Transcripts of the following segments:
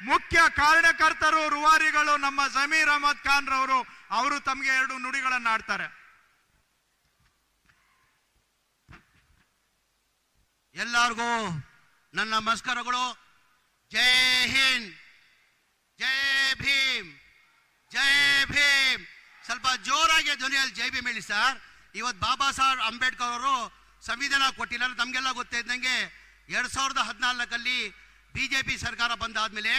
ಮುಖ್ಯ ಕಾರಣಕರ್ತರು ರೂವಾರಿಗಳು ನಮ್ಮ ಜಮೀರ್ ಅಹಮದ್ ಖಾನ್ ರವರು. ಅವರು ತಮಗೆ 2 ನುಡಿಗಳನ್ನು ಆಡ್ತಾರೆ. ಎಲ್ಲರಿಗೂ ನನ್ನ ನಮಸ್ಕಾರಗಳು. ಜೈ ಹಿಂದ್, ಜೈ ಭೀಮ್, ಜೈ ಭೀಮ್. ಸ್ವಲ್ಪ ಜೋರಾಗಿ ಧ್ವನಿಯಲ್ಲಿ ಜೈ ಭೀಮ್ ಹೇಳಿ ಸರ್. ಇವತ್ತು ಬಾಬಾ ಸಾಹೇಬ್ ಅಂಬೇಡ್ಕರ್ ಅವರು ಸಂವಿಧಾನ ಕೊಟ್ಟಿಲ್ಲ. ನಮಗೆಲ್ಲ ಗೊತ್ತಿದ್ದಂಗೆ 2014 ಬಿಜೆಪಿ ಸರ್ಕಾರ ಬಂದಾದ್ಮೇಲೆ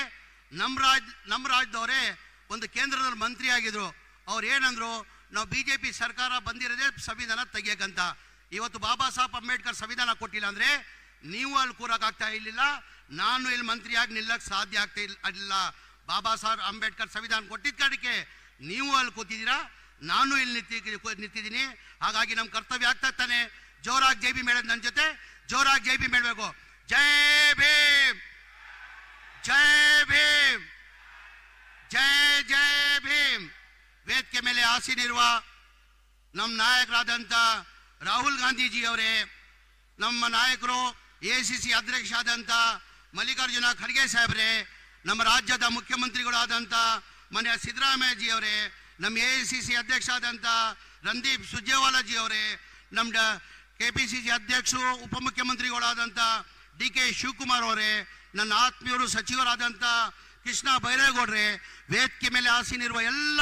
ನಮ್ಮ ರಾಜ್ಯದವರೇ ಒಂದು ಕೇಂದ್ರದಲ್ಲಿ ಮಂತ್ರಿ ಆಗಿದ್ರು. ಅವ್ರು ಏನಂದ್ರು, ನಾವು ಬಿಜೆಪಿ ಸರ್ಕಾರ ಬಂದಿರೋದೇ ಸಂವಿಧಾನ ತೆಗಿಯಕ್ಕಂತ. ಇವತ್ತು ಬಾಬಾ ಸಾಹೇಬ್ ಅಂಬೇಡ್ಕರ್ ಸಂವಿಧಾನ ಕೊಟ್ಟಿಲ್ಲ ಅಂದ್ರೆ ನೀವು ಅಲ್ಲಿ ಕೂರಕ್ಕಾಗ್ತಾ ಇರಲಿಲ್ಲ, ನಾನು ಇಲ್ಲಿ ಮಂತ್ರಿಯಾಗಿ ನಿಲ್ಲಕ್ಕೆ ಸಾಧ್ಯ ಆಗ್ತಾ ಇಲ್ಲ. ಬಾಬಾ ಸಾಹೇಬ್ ಅಂಬೇಡ್ಕರ್ ಸಂವಿಧಾನ ಕೊಟ್ಟಿದ್ದ ಕಾರಣಕ್ಕೆ ನೀವು ಅಲ್ಲಿ ಕೂತಿದ್ದೀರಾ, ನಾನು ಇಲ್ಲಿ ನಿಂತಿದ್ದೀನಿ. ಹಾಗಾಗಿ ನಮ್ಮ ಕರ್ತವ್ಯ ಆಗ್ತಾ ತಾನೆ. ಜೋರಾಗಿ ಜೈ ಭೀಮ್ ಹೇಳೋದು ನನ್ನ ಜೊತೆ, ಜೋರಾಗಿ ಜೈ ಭೀಮ್ ಹೇಳಬೇಕು. ಜೈ ಭೀಮ್, ಜೈ ಭೀಮ್, ಜೈ ಜೈ ಭೀಮ್. ವೇದಿಕೆ ಮೇಲೆ ಆಸೀನಿರುವ ನಮ್ಮ ನಾಯಕರಾದಂಥ ರಾಹುಲ್ ಗಾಂಧೀಜಿ ಅವರೇ, ನಮ್ಮ ನಾಯಕರು ACC ಅಧ್ಯಕ್ಷ ಆದಂಥ ಮಲ್ಲಿಕಾರ್ಜುನ ಖರ್ಗೆ ಸಾಹೇಬ್ರೆ, ನಮ್ಮ ರಾಜ್ಯದ ಮುಖ್ಯಮಂತ್ರಿಗಳಾದಂಥ ಮನೆಯ ಸಿದ್ದರಾಮಯ್ಯಜಿ ಅವರೇ, ನಮ್ಮ AICC ಅಧ್ಯಕ್ಷ ಆದಂಥ ರಣದೀಪ್ ಸುರ್ಜೇವಾಲಾಜಿ ಅವರೇ, ನಮ್ಮ KPCC ಅಧ್ಯಕ್ಷರು ಉಪಮುಖ್ಯಮಂತ್ರಿಗಳಾದಂಥ DK ಶಿವಕುಮಾರ್ ಅವರೇ, ನನ್ನ ಆತ್ಮೀಯರು ಸಚಿವರಾದಂಥ ಕೃಷ್ಣ ಬೈರೇಗೌಡ್ರೆ, ವೇದಿಕೆ ಮೇಲೆ ಆಸೀನಿರುವ ಎಲ್ಲ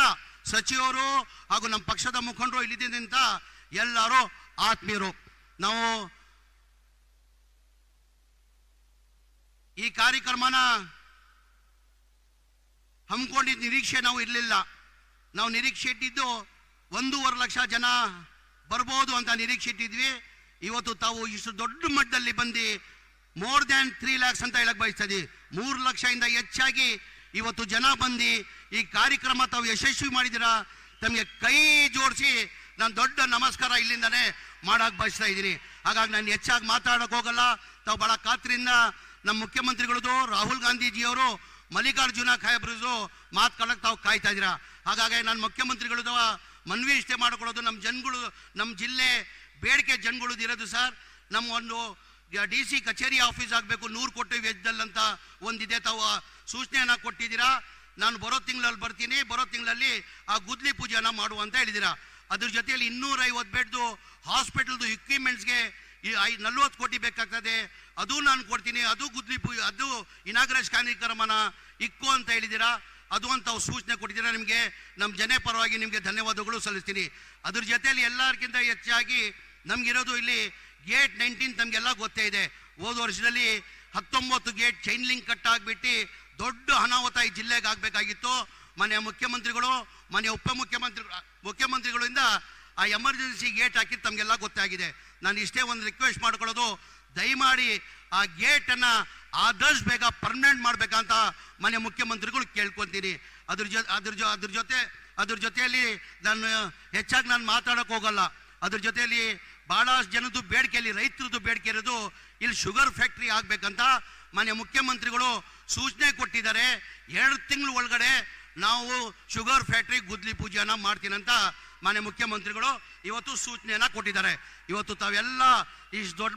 ಸಚಿವರು ಹಾಗೂ ನಮ್ಮ ಪಕ್ಷದ ಮುಖಂಡರು, ಇಲ್ಲಿದ್ದಂಥ ಎಲ್ಲರೂ ಆತ್ಮೀಯರು. ನಾವು ಈ ಕಾರ್ಯಕ್ರಮನ ಹಮ್ಮಿಕೊಂಡಿದ್ದ ನಿರೀಕ್ಷೆ ನಾವು ಇರಲಿಲ್ಲ. ನಾವು ನಿರೀಕ್ಷೆ ಇಟ್ಟಿದ್ದು 1.5 ಲಕ್ಷ ಜನ ಬರ್ಬೋದು ಅಂತ ನಿರೀಕ್ಷೆ ಇಟ್ಟಿದ್ವಿ. ಇವತ್ತು ತಾವು ಇಷ್ಟು ದೊಡ್ಡ ಮಟ್ಟದಲ್ಲಿ ಬಂದು ಮೋರ್ ದ್ಯಾನ್ 3 lakhs ಅಂತ ಹೇಳಕ್ ಬಯಸ್ತಾ ಇದ್ದೀವಿ. 3 ಲಕ್ಷದಿಂದ ಹೆಚ್ಚಾಗಿ ಇವತ್ತು ಜನ ಬಂದು ಈ ಕಾರ್ಯಕ್ರಮ ತಾವು ಯಶಸ್ವಿ ಮಾಡಿದ್ದೀರಾ. ತಮಗೆ ಕೈ ಜೋಡಿಸಿ ನಾನು ದೊಡ್ಡ ನಮಸ್ಕಾರ ಇಲ್ಲಿಂದಾನೆ ಮಾಡಕ್ ಬಯಸ್ತಾ ಇದ್ದೀನಿ. ಹಾಗಾಗಿ ನಾನು ಹೆಚ್ಚಾಗಿ ಮಾತಾಡೋಕೆ ಹೋಗಲ್ಲ. ತಾವು ಬಹಳ ಖಾತ್ರಿಯಿಂದ ನಮ್ಮ ಮುಖ್ಯಮಂತ್ರಿಗಳದು ರಾಹುಲ್ ಗಾಂಧೀಜಿಯವರು ಮಲ್ಲಿಕಾರ್ಜುನ ಖಾಯಬ್ರದು ಮಾತುಕೊಳ್ಳಕ್ಕೆ ತಾವು ಕಾಯ್ತಾ ಇದ್ದೀರಾ. ಹಾಗಾಗಿ ನಾನು ಮುಖ್ಯಮಂತ್ರಿಗಳದು ಮನವಿ ಇಷ್ಟೇ ಮಾಡ್ಕೊಳ್ಳೋದು, ನಮ್ಮ ಜನಗಳು, ನಮ್ಮ ಜಿಲ್ಲೆ ಬೇಡಿಕೆ ಜನಗಳದ್ದು ಇರೋದು ಸರ್, ನಮ್ಮ ಒಂದು DC ಕಚೇರಿ ಆಫೀಸ್ ಆಗಬೇಕು 100 ಕೋಟಿ ವೆಚ್ಚದಲ್ಲಿ ಅಂತ ಒಂದಿದೆ. ತಾವು ಸೂಚನೆಯನ್ನು ಕೊಟ್ಟಿದ್ದೀರಾ. ನಾನು ಬರೋ ತಿಂಗಳಲ್ಲಿ ಬರ್ತೀನಿ. ಬರೋ ತಿಂಗಳಲ್ಲಿ ಆ ಗುದ್ಲಿ ಪೂಜೆನ ಮಾಡುವಂತ ಹೇಳಿದ್ದೀರಾ. ಅದ್ರ ಜೊತೆಯಲ್ಲಿ 250 ಬೆಡ್ದು ಹಾಸ್ಪಿಟಲ್ದು ಇಕ್ವಿಪ್ಮೆಂಟ್ಸ್ಗೆ 40 ಕೋಟಿ ಬೇಕಾಗ್ತದೆ, ಅದು ನಾನು ಕೊಡ್ತೀನಿ. ಅದು ಗುದ್ಲಿ ಪೂಜೆ, ಅದು ಇನಾಗ್ರೇಷನ್ ಕಾರ್ಯಕ್ರಮನ ಇಕ್ಕು ಅಂತ ಹೇಳಿದ್ದೀರಾ. ಅದು ಅಂತ ತಾವು ಸೂಚನೆ ಕೊಟ್ಟಿದ್ದೀರಾ. ನಿಮಗೆ ನಮ್ಮ ಜನ ಪರವಾಗಿ ನಿಮಗೆ ಧನ್ಯವಾದಗಳು ಸಲ್ಲಿಸ್ತೀನಿ. ಅದ್ರ ಜೊತೆಯಲ್ಲಿ ಎಲ್ಲರಿಗಿಂತ ಹೆಚ್ಚಾಗಿ ನಮಗಿರೋದು ಇಲ್ಲಿ ಗೇಟ್ 19 ತಮಗೆಲ್ಲ ಗೊತ್ತೇ ಇದೆ. ಹೋದ ವರ್ಷದಲ್ಲಿ 19 ಗೇಟ್ ಚೈನ್ ಲಿಂಕ್ ಕಟ್ ಆಗಿಬಿಟ್ಟು ದೊಡ್ಡ ಅನಾಹುತ ಈ ಜಿಲ್ಲೆಗೆ ಆಗಬೇಕಾಗಿತ್ತು. ಮನೆಯ ಮುಖ್ಯಮಂತ್ರಿಗಳು, ಮನೆಯ ಮುಖ್ಯಮಂತ್ರಿಗಳಿಂದ ಆ ಎಮರ್ಜೆನ್ಸಿ ಗೇಟ್ ಹಾಕಿದ್ದು ತಮಗೆಲ್ಲ ಗೊತ್ತಾಗಿದೆ. ನಾನು ಇಷ್ಟೇ ಒಂದು ರಿಕ್ವೆಸ್ಟ್ ಮಾಡ್ಕೊಳ್ಳೋದು, ದಯಮಾಡಿ ಆ ಗೇಟನ್ನು ಆದಷ್ಟು ಬೇಗ ಪರ್ಮನೆಂಟ್ ಮಾಡಬೇಕಂತ ಮನೆ ಮುಖ್ಯಮಂತ್ರಿಗಳು ಕೇಳ್ಕೊತೀನಿ. ಅದ್ರ ಜೊತೆಯಲ್ಲಿ ನಾನು ಹೆಚ್ಚಾಗಿ ನಾನು ಮಾತಾಡೋಕೆ ಹೋಗಲ್ಲ. ಅದ್ರ ಜೊತೆಯಲ್ಲಿ ಬಹಳಷ್ಟು ಜನದ್ದು ಬೇಡಿಕೆಯಲ್ಲಿ, ರೈತರದ್ದು ಬೇಡಿಕೆ ಇರೋದು ಇಲ್ಲಿ ಶುಗರ್ ಫ್ಯಾಕ್ಟ್ರಿ ಆಗಬೇಕಂತ ಮನೆ ಮುಖ್ಯಮಂತ್ರಿಗಳು ಸೂಚನೆ ಕೊಟ್ಟಿದ್ದಾರೆ. 2 ತಿಂಗಳ ಒಳಗಡೆ ನಾವು ಶುಗರ್ ಫ್ಯಾಕ್ಟ್ರಿ ಗುದ್ಲಿ ಪೂಜೆನ ಮಾಡ್ತೀನಂತ ಮನೆ ಮುಖ್ಯಮಂತ್ರಿಗಳು ಇವತ್ತು ಸೂಚನೆಯನ್ನ ಕೊಟ್ಟಿದ್ದಾರೆ. ಇವತ್ತು ತಾವೆಲ್ಲ ಇಷ್ಟು ದೊಡ್ಡ